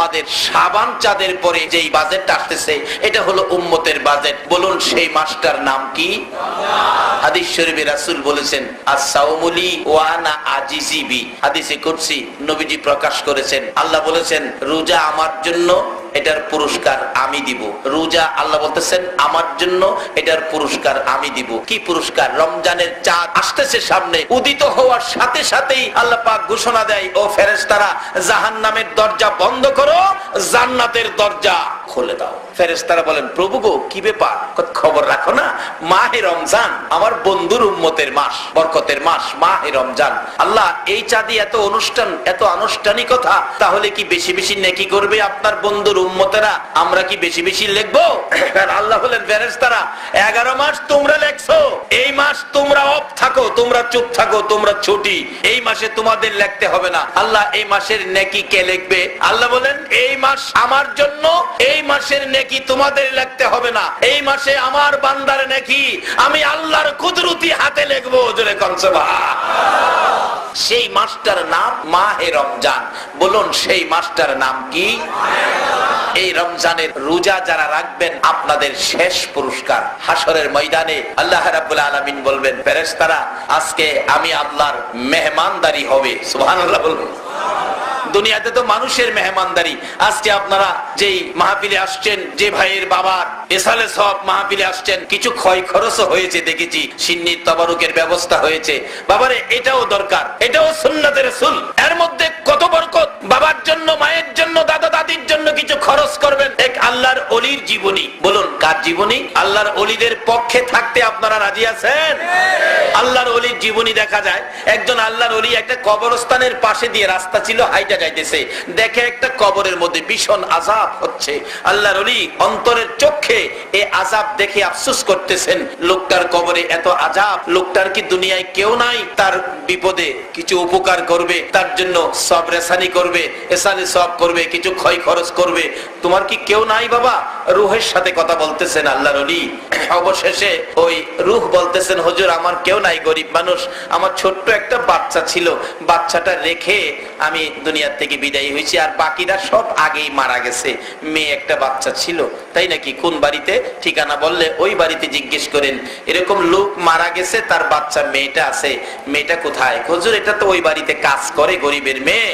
আমাদের শাবান চাঁদের পরে যেই বাজেটটা আসতেছে এটা হলো উম্মতের বাজেট। বলুন সেই মাসটার নাম কি? হাদিস শরীফে রাসূল বলেছেন আস-সাওমুলি ওয়া আনা আজিজি বি। হাদিসে কুদসি নবীজি প্রকাশ করেছেন, আল্লাহ বলেছেন রোজা আমার জন্য, এটার পুরস্কার আমি দিব। রোজা আল্লাহ বলতেছেন আমার জন্য, এটার পুরস্কার আমি দিব। কি পুরস্কার? রমজানের চাঁদ আসতেছে সামনে, উদিত হওয়ার সাথে সাথেই আল্লাহ পাক ঘোষণা দেয়, ও ফেরেশতারা জাহান্নামের দরজা বন্ধ করো, জান্নাতের দরজা খুলে দাও। ফেরেশতারা বলেন প্রভু গো কি ব্যাপার? খবর রাখো না, মাহে রমজান আমার বন্ধুর উম্মতের মাস, বরকতের মাস মাহে রমজান। আল্লাহ এই চাঁদে এত অনুষ্ঠান, এত আনুষ্ঠানিকতা, তাহলে কি বেশি বেশি নেকি করবে আপনার বন্ধুর উম্মতেরা? আমরা কি বেশি বেশি লিখবো? আল্লাহ বলেন ফেরেশতারা 11 মাস তোমরা লেখছো, এই মাস তোমরা অফ থাকো, তোমরা চুপ থাকো, তোমরা ছুটি, এই মাসে তোমাদের লিখতে হবে না। আল্লাহ এই মাসের নেকি কে লিখবে? আল্লাহ বলেন এই মাস আমার জন্য, এই মাসের নেকি তোমাদের লিখতে হবে না। এই মাসে আমার বান্দার নেকি আমি আল্লাহর কুদরতি হাতে লিখবো। জোরে কোন সুবহানাল্লাহ। সেই মাসটার নাম মাহে রমজান। বলুন সেই মাসটার নাম কি? এই রমজানের রোজা যারা রাখবেন আপনাদের শেষ পুরস্কার হাসরের ময়দানে আল্লাহ রাব্বুল আলামিন বলবেন ফেরেশতারা আজকে আমি আল্লাহর মেহমানদারি হবে। সুবহানাল্লাহ বলবেন। দুনিয়াতে তো মানুষের মেহমানদারি। আজকে আপনারা যেই মাহফিলে আসছেন, যে ভাইয়ের বাবার এসালে সব মাহফিলে আসছেন, কিছু ক্ষয় খরচও হয়েছে দেখেছি, সিন্নির তাবারুকের ব্যবস্থা হয়েছে। বাবারে এটাও দরকার, এটাও সুন্নাতে রাসূল। এর মধ্যে কত বরকত। বাবার জন্য, মায়ের জন্য, দাদা দাদির জন্য কিছু খরচ করবেন। এক আল্লাহর ওলির জীবনী। বলুন কার জীবনী? আল্লাহর ওলিদের পক্ষে থাকতে আপনারা রাজি আছেন? আল্লাহর ওলির জীবনী দেখা যায়। একজন আল্লাহর ওলি একটা কবরস্থানের পাশে দিয়ে রাস্তা ছিল, হাইটা যাইতেছে, দেখে একটা কবরের মধ্যে ভীষণ আযাব হচ্ছে। আল্লাহর ওলি অন্তরের চোখে এই আযাব দেখে আফসোস করতেছেন, লোকটার কবরে এত আযাব, লোকটার কি দুনিয়ায় কেউ নাই তার বিপদে কিছু উপকার করবে, তার জন্য সব রেসানি করবে, এসানি সব করবে, কিছু ক্ষয় খরচ করবে? তোমার কি কেউ নাই বাবা? রূহের সাথে কথা বলতেছেন আল্লাহর ওলি। অবশেষে ওই রূহ বলতেছেন হুজুর আমার কেউ নাই, গরিব মানুষ, আমার ছোট্ট একটা বাচ্চা ছিল, বাচ্চাটা রেখে আমি দুনিয়া থেকে বিদায় হয়েছি, আর বাকিরা সব আগেই মারা গেছে। মেয়ে একটা বাচ্চা ছিল। তাই নাকি? কোন বাড়িতে? ঠিকানা বললে ওই বাড়িতে জিজ্ঞেস করেন। এরকম লোক মারা গেছে, তার বাচ্চা মেয়েটা আছে, মেয়েটা কোথায়? হুজুর এটা তো ওই বাড়িতে কাজ করে, গরিবের মেয়ে,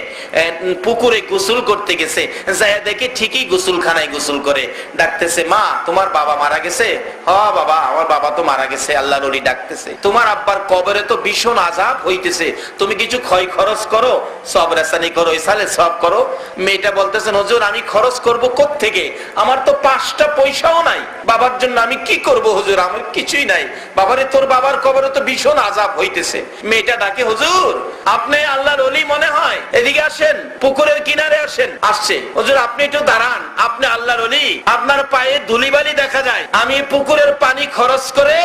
পুকুরে গোসল করতে গেছে, যায় দেখে ঠিকই গোসলখানায় গোসল করে। ডাকতেছে মা তোমার বাবা মারা গেছে? হ্যাঁ বাবা আমার বাবা তো মারা গেছে। আল্লাহর ওলি ডাকতেছে তোমার আব্বার কবরে তো ভীষণ আযাব হইতেছে, তুমি কিছু ক্ষয় খরচ করো, সব রেসানি করো, ইসালে সব করো। মেয়েটা বলতেছেন হুজুর আমি খরচ করব কোত্থেকে? আমার তো 5টা পয়সাও নাই, বাবার জন্য আমি কি করব হুজুর? আমার কিছুই নাই। বাবারে তোর বাবার কবরে তো ভীষণ আযাব হইতেছে। মেয়েটা ডাকে হুজুর আপনি আল্লাহর ওলি মনে হয়, এদিকে আসেন, পুকুরের কিনারে আসেন। আসছে। হুজুর আপনি একটু দাঁড়ান, আপনি আল্লাহর ওলি, আপনার পায়ে ধুলিবালি দেখা যায়, আমি পুকুরের পানি খরচ করে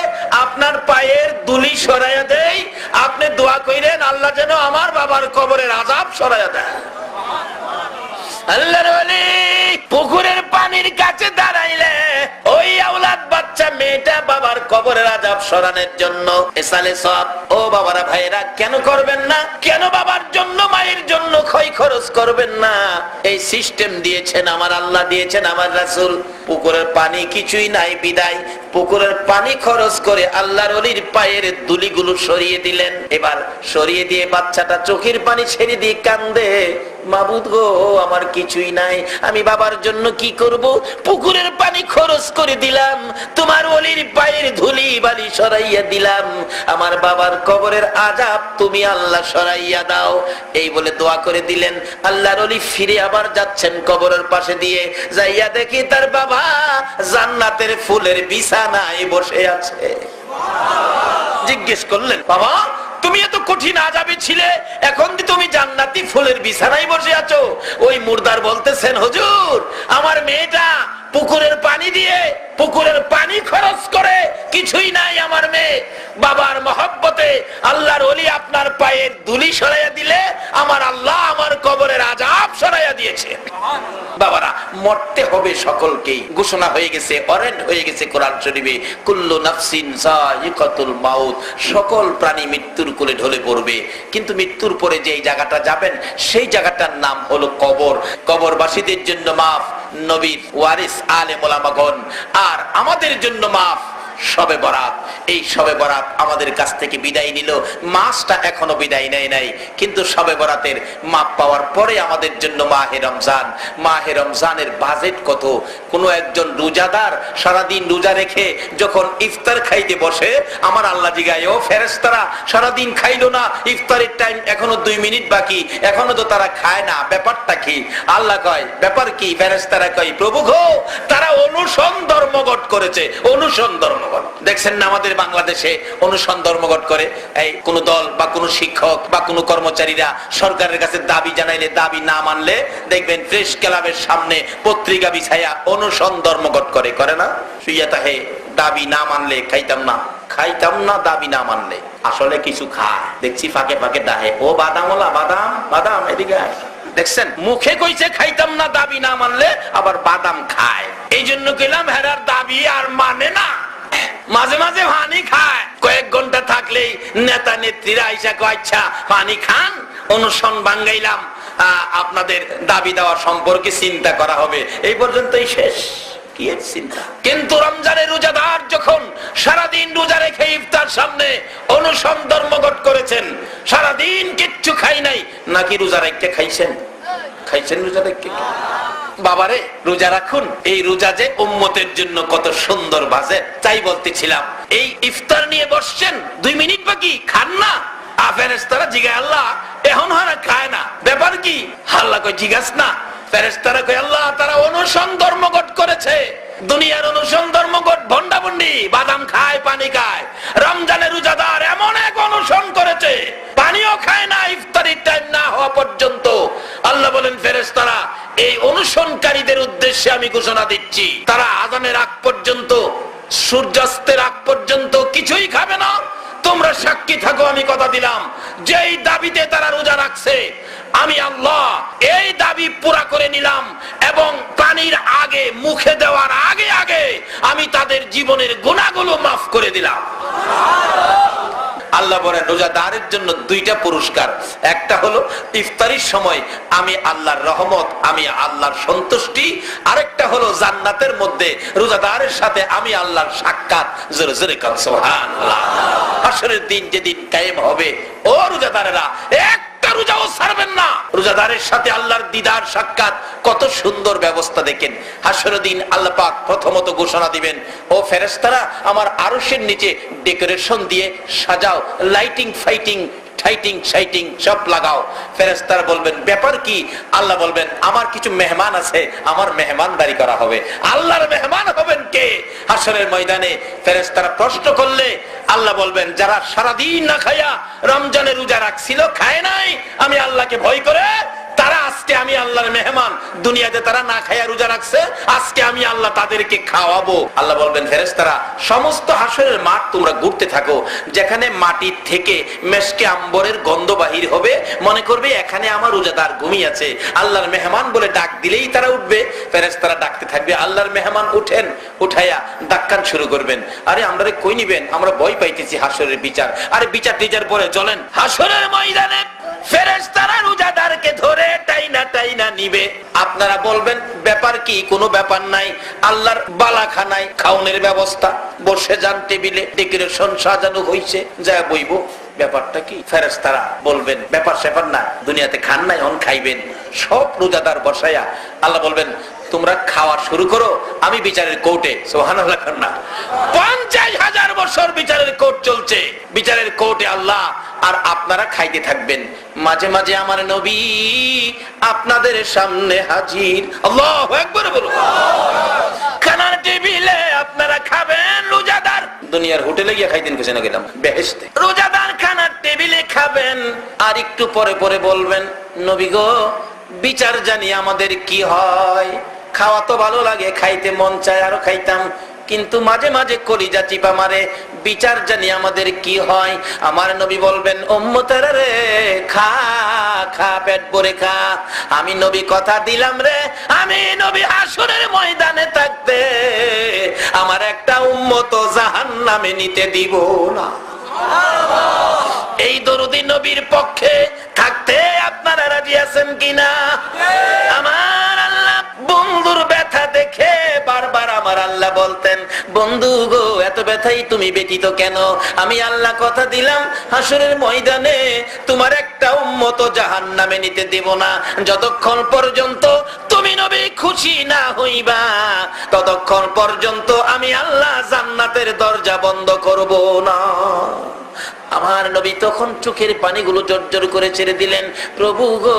আপনার পায়ের ধুলি সরাইয়া দেই, আপনি দোয়া কইরেন আল্লাহ যেন আমার বাবার কবরের আযাব সরাইয়া দেয়। আল্লাহর ওলি পুকুরের পানির কাছে দাঁড়াইলে ওই আওলাদ বাচ্চা মেয়েটা বাবার কবরের আযাব সরানোর জন্য এসালে সব। ও বাবারা ভাইরা কেন করবেন না? কেন বাবার জন্য মায়ের জন্য ক্ষয় খরচ করবেন না? এই সিস্টেম দিয়েছেন আমার আল্লাহ, দিয়েছেন আমার রাসূল। পুকুরের পানি কিছুই নাই বিদায় পুকুরের পানি খরচ করে আল্লাহর ওলির পায়ের ধুলিগুলো সরিয়ে দিলেন। এবার সরিয়ে দিয়ে বাচ্চাটা চোখের পানি ছেড়ে দিয়ে কান্দে, মাবুদ গো আমার কিছুই নাই, আমি বাবার জন্য কি করব? পুকুরের পানি খরচ করে দিলাম, তোমার ওলির পায়ের ধুলি বালি সরাইয়া দিলাম, আমার বাবার কবরের আযাব তুমি আল্লাহ সরাইয়া দাও। এই বলে দোয়া করে দিলেন। আল্লাহর ওলি ফিরে আবার যাচ্ছেন কবরের পাশে দিয়ে, যাইয়া দেখি তার বাবা জান্নাতের ফুলের বিছানায় বসে আছে। জিজ্ঞেস করলেন বাবা তুমি এত কঠিন আযাবে ছিলে, এখন তুমি জান্নাতি ফুলের বিছানায় বসে আছো? ওই মুর্দার বলতেছেন হুজুর আমার মেয়েটা পুকুরের পানি দিয়ে, পুকুরের পানি খরচ করে, কিছুই নাই আমার মেয়ে, বাবার মহব্বতে আল্লাহর ওলি আপনার পায়ের ধুলি সরাইয়া দিলে আমার আল্লাহ আমার কবরের আযাব সরাইয়া দিয়েছে। বাবারা মরতে হবে সকলকেই। ঘোষণা হয়ে গেছে, অরেন্ড হয়ে গেছে কোরআন শরীফে, কুল্লু নাফসিন যায়িকাতুল মাউত, সকল প্রাণী মৃত্যুর কোলে ঢলে পড়বে। কিন্তু মৃত্যুর পরে যেই জায়গাটা যাবেন সেই জায়গাটার নাম হলো কবর। কবরবাসীদের জন্য মাফ নবীর ওয়ারিস আলেম ওলামাগণ, আর আমাদের জন্য মাফ শবে বরাত। এই শবে বরাত আমাদের কাছ থেকে বিদায় নিল, মাসটা এখনো বিদায় নেয় নাই, কিন্তু শবে বরাতের মাপ পাওয়ার পরে আমাদের জন্য মাহে রমজান। মাহে রমজানের বাজেট কত! কোন একজন রোজাদার সারাদিন রোজা রেখে যখন ইফতার খাইতে বসে, আমার আল্লাহ জিগায়, ও ফেরেশতারা সারাদিন খাইলো না, ইফতারের টাইম এখনো 2 মিনিট বাকি, এখনো তো তারা খায় না, ব্যাপারটা কি? আল্লাহ কয়, ব্যাপার কি? ফেরেশতারা কয়, প্রভু গো, তারা অনুসন ধর্মঘট করেছে। অনুসন ধর্মঘট দেখছেন না আমাদের বাংলাদেশে অনুসন ধর্মঘট করে। এই কোন দল বা কোন শিক্ষক বা কোন কর্মচারীরা সরকারের কাছে দাবি জানাইলে, দাবি না মানলে দেখবেন প্রেস ক্লাবের সামনে পত্রিকা বিছায়া অনুসন ধর্মঘট করে। করে না? শুইয়া তাহে দাবি না মানলে খাইতাম না, খাইতাম না দাবি না মানলে। আসলে কিছু খায়, দেখছি ফাঁকে ফাঁকে ডাহে, ও বাদামওয়ালা, বাদাম বাদাম এদিকে আয়। দেখছেন, মুখে কইছে খাইতাম না দাবি না মানলে, আবার বাদাম খায়। এই জন্য কইলাম হেরার দাবি আর মানে না। মাঝে মাঝে পানি খায়, কয়েক ঘন্টা থাকলেই নেতা নেত্রীরা আইসা কয়, আচ্ছা পানি খান, অনুসন ভাঙ্গাইলাম, আপনাদের দাবি দেওয়া সম্পর্কে চিন্তা করা হবে। এই পর্যন্তই শেষ। কি এর চিন্তা? কিন্তু রমজানের রোজাদার যখন সারাদিন রোজা রেখে ইফতার সামনে অনুসন ধর্মঘট করেছেন, সারাদিন কিচ্ছু খাই নাই, নাকি রোজা রেখে খাইছেন? খাইছেন রোজা রেখে? বাবারে, রোজা রাখুন। এই রোজা যে উম্মতের জন্য কত সুন্দর বাজে, তাই বলতেছিলাম। এই ইফতার নিয়ে বসছেন, 2 মিনিট বাকি, খান না। ফেরেশতারা জিগায়, আল্লাহ এখন হারা খায় না, ব্যাপার কি? আল্লাহ কই, জিজ্ঞাস না। ফেরেশতারা কই, আল্লাহ তারা অনুসন ধর্মঘট করেছে। দুনিয়ার অনুসন ধর্মঘট ভন্ডাভন্ডি, বাদাম খায়, পানি খায়। রমজানের রোজাদার এমন এক অনুসন করেছে, পানিও খায় না ইফতারির টাইম না হওয়া পর্যন্ত। আল্লাহ বলেন, ফেরেশতারা এই অনুসরণকারীদের উদ্দেশ্যে আমি ঘোষণা দিচ্ছি, তারা আযানের আগ পর্যন্ত, সূর্যাস্তের আগ পর্যন্ত কিছুই খাবে না। তোমরা সাক্ষী থাকো, আমি কথা দিলাম, যেই দাবিতে তারা রোজা রাখছে, আমি আল্লাহ এই দাবি পুরা করে নিলাম, এবং পানির আগে, মুখে দেওয়ার আগে আগে আমি তাদের জীবনের গুনাহগুলো মাফ করে দিলাম। আল্লাহ বলেন, রোজাদারের জন্য 2টা পুরস্কার। একটা হলো ইফতারির সময় আমি আল্লাহর রহমত, আমি আল্লাহর সন্তুষ্টি। আরেকটা হলো জান্নাতের মধ্যে রোজাদারের সাথে আমি আল্লাহর সাক্ষাৎ। জোরে জোরে কান সুবহানাল্লাহ। হাশরের দিন যেদিন কায়েম হবে, ও রোজাদারেরা একটা রোজাও ছাড়বেন না। রোজাদারের সাথে আল্লাহর দিদার সাক্ষাৎ, কত সুন্দর ব্যবস্থা দেখেন। হাশরের দিন আল্লাহ পাক প্রথমত ঘোষণা দিবেন, ও ফেরেশতারা আমার আরশের নিচে ডেকোরেশন দিয়ে সাজাও, লাইটিং ফাইটিং ঠাইটিং শাইটিং সব লাগাও। ফেরেশতারা বলবেন, ব্যাপার কি? আল্লাহ বলবেন, আমার কিছু মেহমান আছে, আমার মেহমানদারি করা হবে। আল্লাহর মেহমান হবেন কে? হাশরের ময়দানে ফেরেশতারা প্রশ্ন করলে আল্লাহ বলবেন, যারা সারাদিন না খায়া রমজানের রোজা রাখছিল, খায় নাই আমি আল্লাহকে ভয় করে, তারা আজকে আমি আল্লাহর মেহমান। দুনিয়াতে তারা না খায়া রোজা রাখছে, আজকে আমি আল্লাহ তাদেরকে খাওয়াবো। আল্লাহ বলবেন, ফেরেশতারা সমস্ত হাশরের মাঠ তোমরা ঘুরতে থাকো, যেখানে মাটির থেকে মেশকে আম্বরের গন্ধ বাহির হবে, মনে করবে এখানে আমার রোজাদার ঘুমিয়ে আছে। আল্লাহর মেহমান বলে ডাক দিলেই তারা উঠবে। ফেরেশতারা ডাকতে থাকবে, আল্লাহর মেহমান উঠেন, উঠাইয়া ডাক্কান শুরু করবেন। আরে আমরা কই নিবেন, আমরা ভয় পাইতেছি হাশরের বিচার। আরে বিচার টিচার পরে চলেন। হাশরের ময়দানে ফেরেশতারা রোজাদারকে ধরে টাইনা টাইনা নিবে। আপনারা বলবেন, ব্যাপার কি? কোনো ব্যাপার নাই, আল্লাহর বালাখানায় খাওনের ব্যবস্থা, বসে যান টেবিলে, ডেকোরেশন সাজানো হইছে, যা বইব। ব্যাপারটা কি? ফেরেশতারা বলবেন, ব্যাপার স্যাপার না, দুনিয়াতে খান নাই, অন খাইবেন। সব রোজাদার বসাইয়া আল্লাহ বলবেন, তোমরা খাওয়া শুরু করো, আমি বিচারের কোর্টে। সুবহানাল্লাহ। 50,000 বছর বিচারের কোর্ট চলছে, বিচারের কোর্টে আল্লাহ, আর আপনারা খাইতে থাকবেন। মাঝে মাঝে আমার নবী আপনাদের সামনে হাজির। আল্লাহু আকবার বলো। খানার টেবিলে আপনারা খাবেন, রোজাদার দুনিয়ার হোটেলে গিয়ে খাইতেন, কিছু না গেলাম বেহেশতে। রোজাদার খানার টেবিলে খাবেন, আর একটু পরে পরে বলবেন, নবী গো, বিচার জানি আমাদের কি হয়। খাওয়া তো ভালো লাগে, খাইতে মন চায়, আরো খাইতাম, কিন্তু মাঝে মাঝে কলিজা চিপা মারে, বিচার জানি আমাদের কি হয়। আমার নবী বলবেন, উম্মতেরা রে, খা খা, পেট ভরে খা। আমি নবী কথা দিলাম রে, আমি নবী হাসরের ময়দানে থাকতে আমার একটা উম্মত জাহান্নামে নিতে দিব না। এই দরুদি নবীর পক্ষে থাকতে আপনারা রাজি আছেন কিনা? আমার আল্লাহ বন্ধুর ব্যথা দেখে বারবার আমার আল্লাহ বলতেন, বন্ধু গো, এত ব্যথাই তুমি ব্যতীত কেন? আমি আল্লাহ কথা দিলাম হাসরের ময়দানে তোমার একটা উম্মত জাহান্নামে নিতে দেব না। যতক্ষণ পর্যন্ত তুমি নবী খুশি না হইবা, ততক্ষণ পর্যন্ত আমি আল্লাহ জান্নাতের দরজা বন্ধ করব না। আমার নবী তখন চোখের পানিগুলো জর্জর করে ছেড়ে দিলেন, প্রভু গো,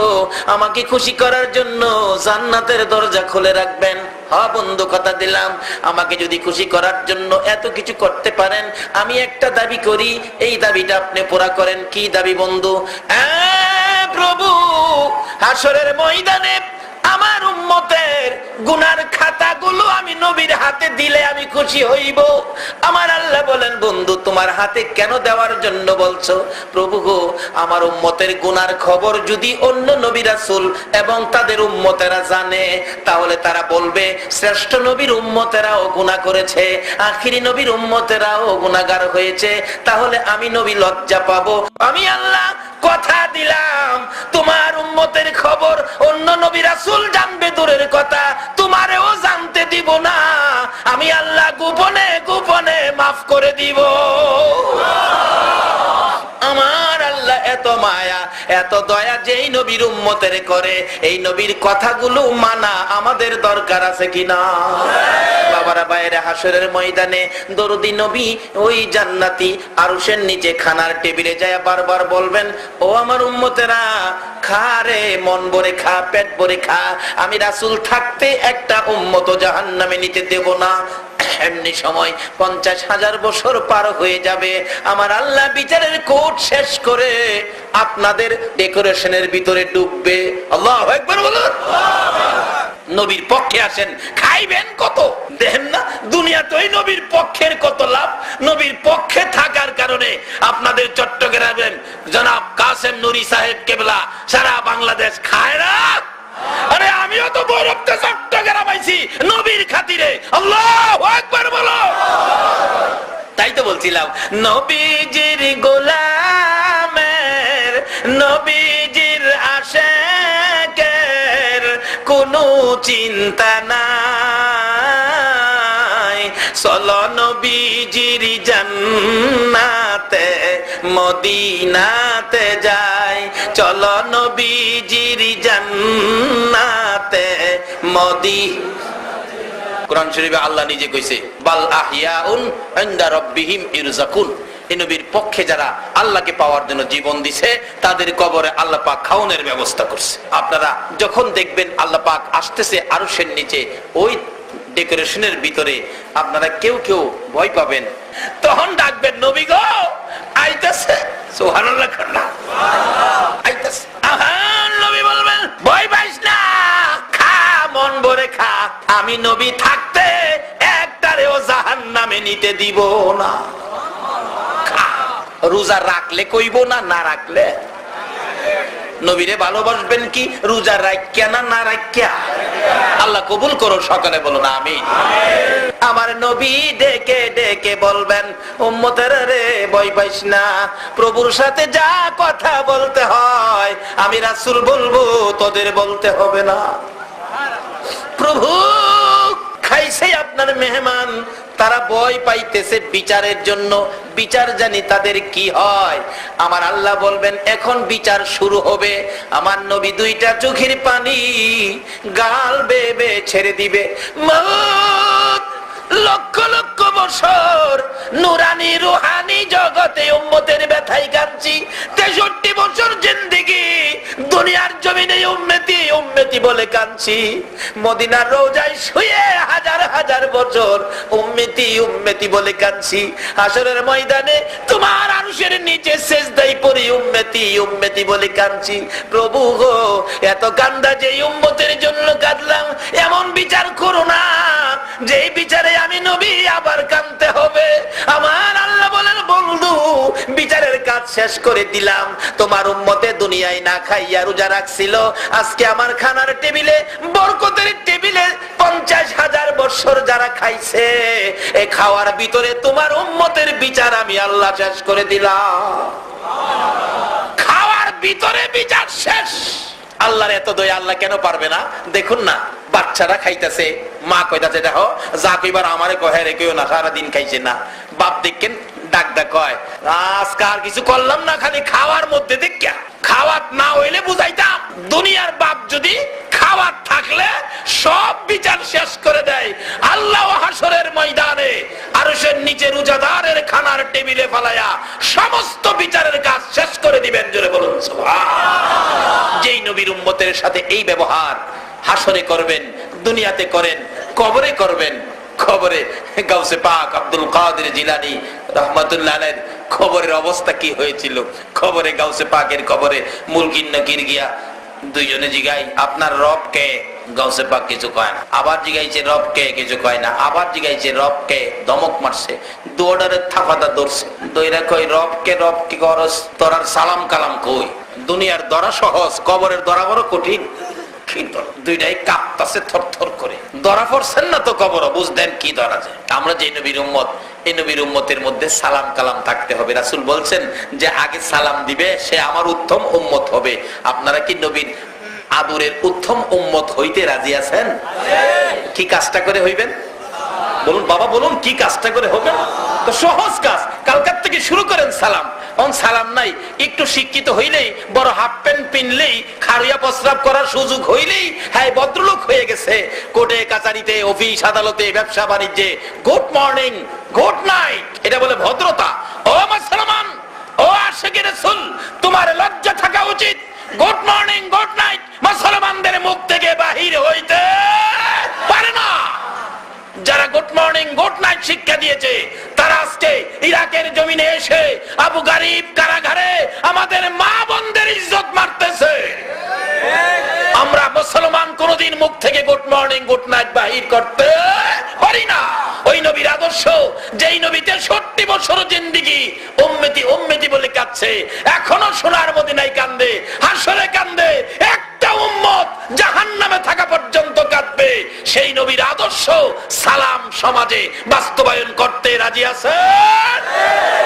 আমাকে খুশি করার জন্য জান্নাতের দরজা খুলে রাখবেন। হ্যাঁ বন্ধু, কথা দিলাম, আমাকে যদি খুশি করার জন্য এত কিছু করতে পারেন, আমি একটা দাবি করি, এই দাবিটা আপনি পুরা করেন। কি দাবি বন্ধু? প্রভু, হাসরের ময়দানে আমার উম্মতের গুনার খাতাগুলো আমি নবীর হাতে দিলে আমি খুশি হইব। আমার আল্লাহ বলেন, বন্ধু, তোমার হাতে কেন দেওয়ার জন্য বলছো? প্রভু গো, আমার উম্মতের গুনার খবর যদি অন্য নবী রাসূল এবং তাদের উম্মতেরা জানে, তাহলে তারা বলবে শ্রেষ্ঠ নবীর উম্মতেরাও গুনাহ করেছে, আখিরি নবীর উম্মতেরাও গুনাহগার হয়েছে, তাহলে আমি নবী লজ্জা পাবো। আমি আল্লাহ কথা দিলাম, তোমার উম্মতের খবর অন্য নবী রাসূল জানবে দূরের কথা, তোমারেও জানতে দিব না। আমি আল্লাহ গোপনে গোপনে মাফ করে দিব। আমার আল্লাহ এত মায়া, এত দয়া যেই নবীর উম্মতের করে, এই নবীর কথাগুলো মানা আমাদের দরকার আছে কিনা? বাবারা বাইরে হাসরের ময়দানে দরদি নবী ওই জান্নাতি আরশের নিচে খানার টেবিলে যায় বারবার বলবেন, ও আমার উম্মতেরা, খা রে, মন ভরে খা, পেট ভরে খা। আমি রাসূল থাকতে একটা উম্মত জাহান্নামে নিতে দেব না। এমনি সময় 50,000 বছর পার হয়ে যাবে, আমার আল্লাহ বিচারের কোট শেষ করে আপনাদের ডেকোরেশনের ভিতরে ডুববে। আল্লাহু আকবার বলুন। নবীর পক্ষে আসেন, খাইবেন কত? দেখেন না দুনিয়াতেই নবীর পক্ষের কত লাভ। নবীর পক্ষে থাকার কারণে আপনাদের চট্টগ্রামের জনাব কাসেম নুরি সাহেব কেবলা সারা বাংলাদেশ খায় না। আরে আমিও তো গৌরবতে চট্টগ্রাম আইছি নবীর খাতিরে। আল্লাহু আকবার বলো। তাই তো বলছিলাম, নবীজির গোলামের, নবীজির আশিকের কোনো চিন্তা নাই। চলো নবীজির জান্নাতে মদিনাতে যাই, চলো নবীজির জান্নাতে কোরআন শরীফে আল্লাহ নিজে কইছে, বাল আহইয়াউন ইনদা রাব্বিহিম ইরযাকুন। এই নবীর পক্ষে যারা আল্লাহকে পাওয়ার জন্য জীবন দিছে, তাদের কবরে আল্লাহ পাক খাওয়ানোর ব্যবস্থা করছে। আপনারা যখন দেখবেন আল্লাহ পাক আসতেছে আরশের নিচে, ওই ডেকোরেশনের ভিতরে আপনারা কেউ কেউ ভয় পাবেন, তখন ডাকবেন, নবী গো আইতাছে। সুবহানাল্লাহ না আইতাছে। নবী বলবেন, ভয় পাইস না, খা, মন ভরে খা। আমি নবী থাকতে একটারেও জাহান্নামে নিতে দিব না। রোজা রাখলে কইব না, না রাখলে? নবীরে ভালোবাসবেন কি রোজা রাখিয়া না রাখিয়া? আল্লাহ কবুল করো, সকালে বলো না আমিন। আমার নবী ডেকে ডেকে বলবেন, উম্মতেরা রে, ভয় পাইস না, প্রভুর সাথে যা কথা বলতে হয় আমি রাসূল বলবো, তোদের বলতে হবে না। প্রভু খাইছে আপনার মেহমান, তারা ভয় পাইতেছে বিচারের জন্য, বিচার জানি তাদের কি হয়। আমার আল্লাহ বলবেন, এখন বিচার শুরু হবে। আমার নবী দুইটা চোখের পানি গাল বেয়ে বেয়ে ছেড়ে দিবে। মওত লক্ষ লক্ষ বছর নুরানি রুহানি জগতে উম্মতের ব্যথাই কাঁদছি। 63 বছর জিন্দেগি দুনিয়ার জমিনে উম্মতি উম্মতি বলে কাঁদছি। মদিনার রওজায় শুয়ে হাজার হাজার বছর উম্মতি উম্মতি বলে কাঁদছি। হাসরের ময়দানে তোমার আরশের নিচে সিজদায় পড়ে উম্মতি উম্মতি বলে কাঁদছি। প্রভু গো, এত কান্দা যে উম্মতের জন্য কাঁদলাম, এমন বিচার করো না যেই বিচারে আমি নবী করে দিলাম। তোমার উম্মতে দুনিয়ায় না খাইয়া রোজা রাখছিল, আজকে আমার খানার টেবিলে, বরকতের টেবিলে 50,000 বছর যারা খাইছে, এই খাওয়ার ভিতরে তোমার উম্মতের বিচার আমি আল্লাহ শেষ করে দিলাম। খাওয়ার ভিতরে বিচার শেষ। আল্লাহর এত দয়া, আল্লাহ কেন পারবে না? দেখুন না, বাচ্চারা খাইতেছে, মা কইতাছে দেখো যা কইবার আমারে কহে রে, কেউ না সারাদিন খাইছে না। বাপ দেখেন ডাক ডাক কয় আজকে আর কিছু করলাম না, খালি খাওয়ার মধ্যে দেখা। খাওয়াত না হইলে বুঝাইতাম, দুনিয়ার বাপ যদি খাওয়ার থাকলে সব বিচার শেষ করে দেয়। আল্লাহ হাসরের ময়দানে আরশের নিচে রোজাদারের খানার টেবিলে ফালায়া সমস্ত বিচারের কাজ শেষ করে দিবেন। জোরে বলুন সুবহান। যেই নবীর উম্মতের সাথে এই ব্যবহার হাসরে করবেন, দুনিয়াতে করেন, কবরে করবেন। খবরে গাউসে পাক আব্দুল কাদের জিলানী রাহমাতুল্লাহ আলাইহির খবরের অবস্থা কি হয়েছিল। খবরে গাউসে পাকের খবরে মুলকিন নকির গিয়া দুইজনে জিগাই আপনার রব কে? গাউসে পাক কিছু কয় না। আবার জিগাইছে রব কে? কিছু কয় না। আবার জিগাইছে রব কে? ধমক মারছে, দৌড়ারে থাপাদা দৌড়ছে। দইরা কই রব কে? রব কি করস? তোরার সালাম কালাম কই? দুনিয়ার দরা সহজ, কবরের দরা বড় কঠিন। দুইটাই কাঁপতাছে থরথর করে। ধরা পড়ছেন না তো কবর, বুঝলেন কি ধরা যায়। আমরা যে নবীর উম্মত, এই নবীর উম্মতের মধ্যে সালাম কালাম থাকতে হবে। রাসূল বলছেন যে আগে সালাম দিবে সে আমার উত্তম উম্মত হবে। আপনারা কি নবীর আদরের উত্তম উম্মত হইতে রাজি আছেন? কি কাজটা করে হইবেন বলুন বাবা, বলুন কি কাজটা করে হবে? তো সহজ কাজ, কালকার থেকে শুরু করেন সালাম। সালাম নাই, একটু শিক্ষিত হইলেই, বড় হাফ প্যান্ট পিনলেই, খারিয়া প্রস্রাব করার সুযোগ হইলেই হ্যাঁ ভদ্রলোক হয়ে গেছে। কোর্টে কাচারিতে, অফিস আদালতে, ব্যবসা বাণিজ্যে গুড মর্নিং, গুড নাইট, এটা বলে ভদ্রতা। ও মুসলমান, ও আশিকে রাসূল, তোমার লজ্জা থাকা উচিত। গুড মর্নিং, গুড নাইট মুসলমানদের মুখ থেকে বাহির হইতে পারে না। যারা গুড মর্নিং গুড নাইট শিক্ষা দিয়েছে তারা আজকে ইরাকের জমিনে এসে আবু গারিব কারাগারে আমাদের মা বোনদের ইজ্জত মারতেছে। আমরা মুসলমান কোনদিন মুখ থেকে গুড মর্নিং গুড নাইট বাহির করতে পারি না। ওই নবীর আদর্শ, যেই নবী 63 বছর জিন্দেগি উম্মতি উম্মতি বলে কাঁদছে, এখনো সোনার মদিনায় কান্দে, হাসরে কান্দে, একটা উম্মত জাহান্নামে থাকা পর্যন্ত কাঁদবে। সেই নবীর আদর্শ সালাম সমাজে বাস্তবায়ন করতে রাজি আছেন?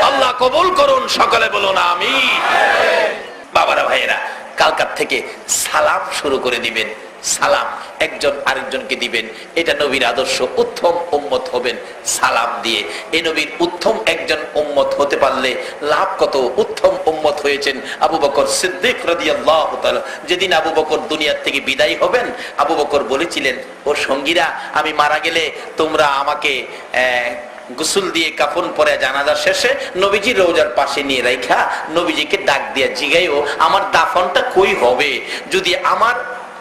আল্লাহ কবুল করুন, সকলে বলুন আমিন। বাবারা ভাইয়েরা, কালকার থেকে সালাম শুরু করে দিবেন। সালাম একজন আরেকজনকে দিবেন, এটা নবীর আদর্শ। উত্তম উম্মত হবেন সালাম দিয়ে। এই নবীর উত্তম একজন উম্মত হতে পারলে লাভ কত। উত্তম উম্মত হয়েছেন আবু বকর সিদ্দিক রাদিয়াল্লাহু তাআলা। যেদিন আবু বকর দুনিয়ার থেকে বিদায় হবেন, আবু বকর বলেছিলেন ও সঙ্গীরা, আমি মারা গেলে তোমরা আমাকে গোসল দিয়ে কাফন পরে জানাজা শেষে নবীজির রওজার পাশে নিয়ে রাইখা নবীজিকে ডাক দিয়া জিগাইও আমার দাফনটা কই হবে। যদি আমার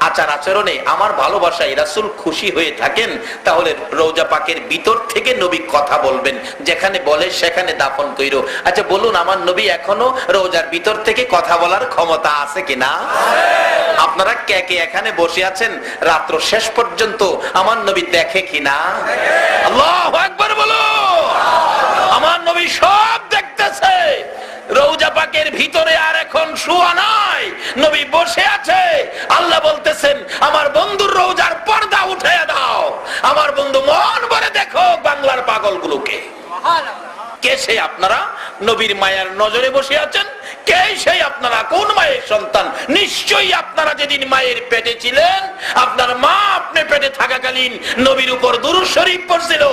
আচার আচরণে, আমার ভালোবাসায় রাসূল খুশি হয়ে থাকেন, তাহলে রওজা পাকের ভিতর থেকে নবী কথা বলবেন, যেখানে বলে সেখানে দাফন কইরো। আচ্ছা বলুন, আমার নবী এখনো রওজার ভিতর থেকে কথা বলার ক্ষমতা আছে কিনা? আপনারা কে কে এখানে বসে আছেন রাত্র শেষ পর্যন্ত আমার নবী দেখে কিনা? আল্লাহু আকবার বলো। আমার নবী সব দেখতেছে। রওজা পাকের ভিতরে আর এখন শুয়া নাই, নবী বসে আছে। আল্লাহ বলতেছেন আমার বন্ধুর রওজার পর্দা উঠিয়ে দাও। আমার বন্ধু মন ভরে দেখো বাংলার পাগলগুলোকে। কে সেই আপনারা? নবীর মায়ের নজরে বসে আছেন। কে সেই আপনারা? কোন মায়ের সন্তান? নিশ্চয়ই আপনারা যেদিন মায়ের পেটে ছিলেন, আপনার মা আপনি পেটে থাকাকালীন নবীর উপর দুরূদ শরীফ পড়ছিল।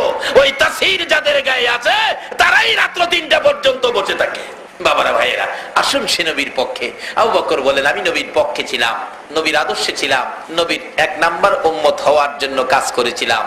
ওই তাসির যাদের গায়ে আছে তারাই রাত্র 3টা পর্যন্ত বসে থাকে। বাবারা ভাইয়েরা, আসুন সে নবীর পক্ষে। আবু বকর বলেন আমি নবীর পক্ষে ছিলাম, নবীর আদর্শে ছিলাম, নবীর 1 নাম্বার উম্মত হওয়ার জন্য কাজ করেছিলাম।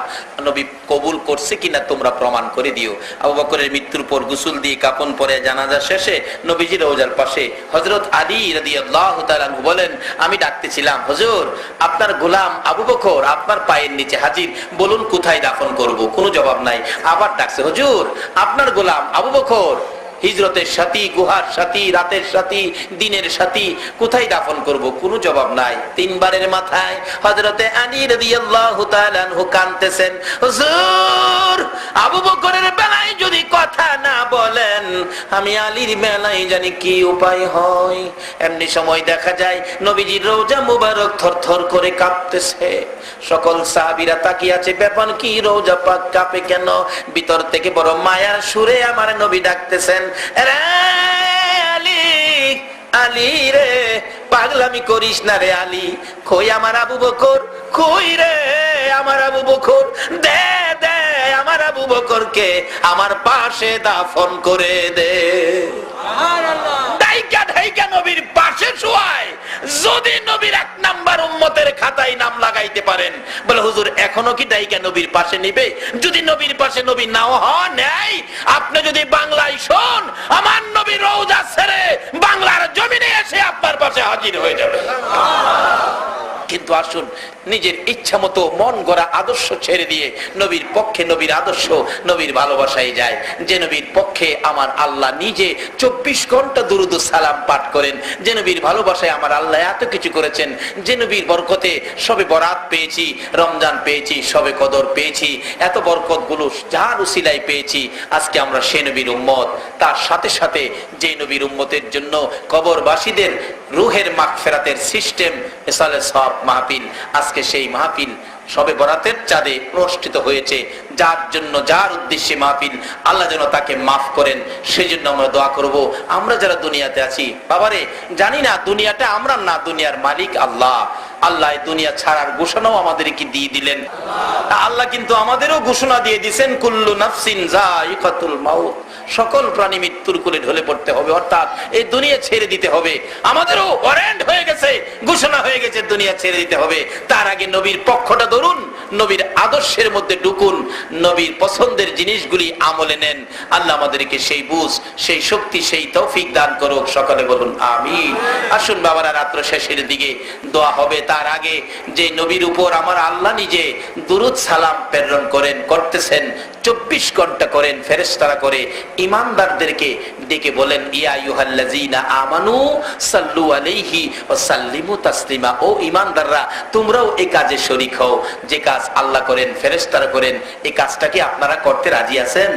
নবী কবুল করছে কিনা তোমরা প্রমাণ করে দিও। আবু বকরের মৃত্যুর পর গোসল দিয়ে কাফন পরে জানাজা শেষে নবীজি রওজার পাশে হযরত আলী রাদিয়াল্লাহু তাআলা বলেন আমি ডাকতেছিলাম, হুজুর আপনার গোলাম আবু বকর আপনার পায়ের নিচে হাজির, বলুন কোথায় দাফন করব? কোনো জবাব নাই। আবার ডাকছে, হুজুর আপনার গোলাম আবু বকর হিজরতের সাথী, গুহার সাথী, রাতের সাথী, দিনের সাথী, কোথায় দাফন করব? কোনো জবাব নাই। 3 বারের মাথায় হযরতে আলী রাদিয়াল্লাহু তাআলা আনহু কাঁদতেছেন, হুজুর আবু বকরের বেলায় যদি কথা না বলেন আমি আলীর বেলায় জানি কি উপায় হয়। এমনি সময় দেখা যায় নবীজির রওজা মুবারক থরথর করে কাঁপতেছে। সকল সাহাবীরা তাকিয়ে আছে, ব্যাপার কি, রওজা পাক কাঁপে কেন? ভিতর থেকে বড় মায়ার সুরে আমার নবী ডাকতেছেন, রে আলী, আলী রে, পাগলামি করিস না রে আলী। কই আমার আবু বকর, কই রে আমার আবু বকর? দে দে আমার আবু বকরকে আমার পাশে দাফন করে দে। দাইকা দাইকা নবীর পাশে শোয়ায়। যদি নবীর 1 নাম্বার উম্মতের খাতায় নাম লাগাইতে পারেন, বলে হুজুর এখনো কি দাইকা নবীর পাশে নিবে? যদি নবীর পাশে নবী নাও হন, নেই, আপনি যদি বাংলায় শোন, আমার নবী রওজা ছেড়ে বাংলার জমিনে এসে আপনার পাশে হাজির হয়ে যাবে। কিন্তু আসুন, নিজের ইচ্ছা মতো মন গড়া আদর্শ ছেড়ে দিয়ে নবীর পক্ষে, নবীর আদর্শ, নবীর ভালোবাসায় যায়। যে নবীর পক্ষে আমার আল্লাহ নিজে 24 ঘন্টা দুরুদ সালাম পাঠ করেন, যে নবীর ভালোবাসায় আমার আল্লাহ এত কিছু করেছেন, যে নবীর বরকতে সবে বরাত পেয়েছি, রমজান পেয়েছি, সবে কদর পেয়েছি, এত বরকত গুলো যার উসিলায় পেয়েছি। আজকে আমরা সে নবীর উম্মত। তার সাথে সাথে যে নবীর উম্মতের জন্য কবরবাসীদের রুহের মাগফিরাতের সিস্টেম ইসালে সওয়াব মাহফিল, আজকে সেই মাহফিল সবে বরাতের চাঁদে অনুষ্ঠিত হয়েছে। যার জন্য, যার উদ্দেশ্যে মাহফিল, আল্লাহ যেন তাকে মাফ করেন, সেই জন্য আমরা দোয়া করব। আমরা যারা দুনিয়াতে আছি, বাবারে জানি না দুনিয়াটা আমরা না, দুনিয়ার মালিক আল্লাহ। আল্লাহ দুনিয়া ছাড়ার ঘোষণাও আমাদেরকে দিয়ে দিলেন। আল্লাহ কিন্তু আমাদেরও ঘোষণা দিয়ে দিয়েছেন, কুল্লু নাফসিন যায়িকাতুল মাউত, সকল প্রাণী মৃত্যুর কোলে ঢলে পড়তে হবে, অর্থাৎ এই দুনিয়া ছেড়ে দিতে হবে। আমাদেরও ওয়ারেন্ট হয়ে গেছে, ঘোষণা হয়ে গেছে, দুনিয়া ছেড়ে দিতে হবে। তার আগে নবীর পক্ষটা ধরুন, নবীর আদর্শের মধ্যে ঢুকুন, নবীর পছন্দের জিনিসগুলি আমলে নেন। আল্লাহ আমাদেরকে সেই বুঝ, সেই শক্তি, সেই তৌফিক দান করুক। সকলে বলুন আমিন। আসুন বাবারা, রাত্র শেষের দিকে দোয়া হবে। তার আগে যে নবীর উপর আমার আল্লাহ নিজে দুরুদ সালাম প্রেরণ করেন, করতেছেন, 24 ঘন্টা করেন, ফেরেশতারা করে, ইমানদারদেরকে ডেকে বলেন, ইয়া আইয়ুহাল্লাযীনা আমানু সাল্লু আলাইহি ওয়া সাল্লিমু তাসলিমা। ও ইমানদাররা, তোমরাও এই কাজে শরীক হও। যে কাজ আল্লাহ করেন, ফেরেশতারা করেন, এই কাজটা কি আপনারা করতে রাজি আছেন?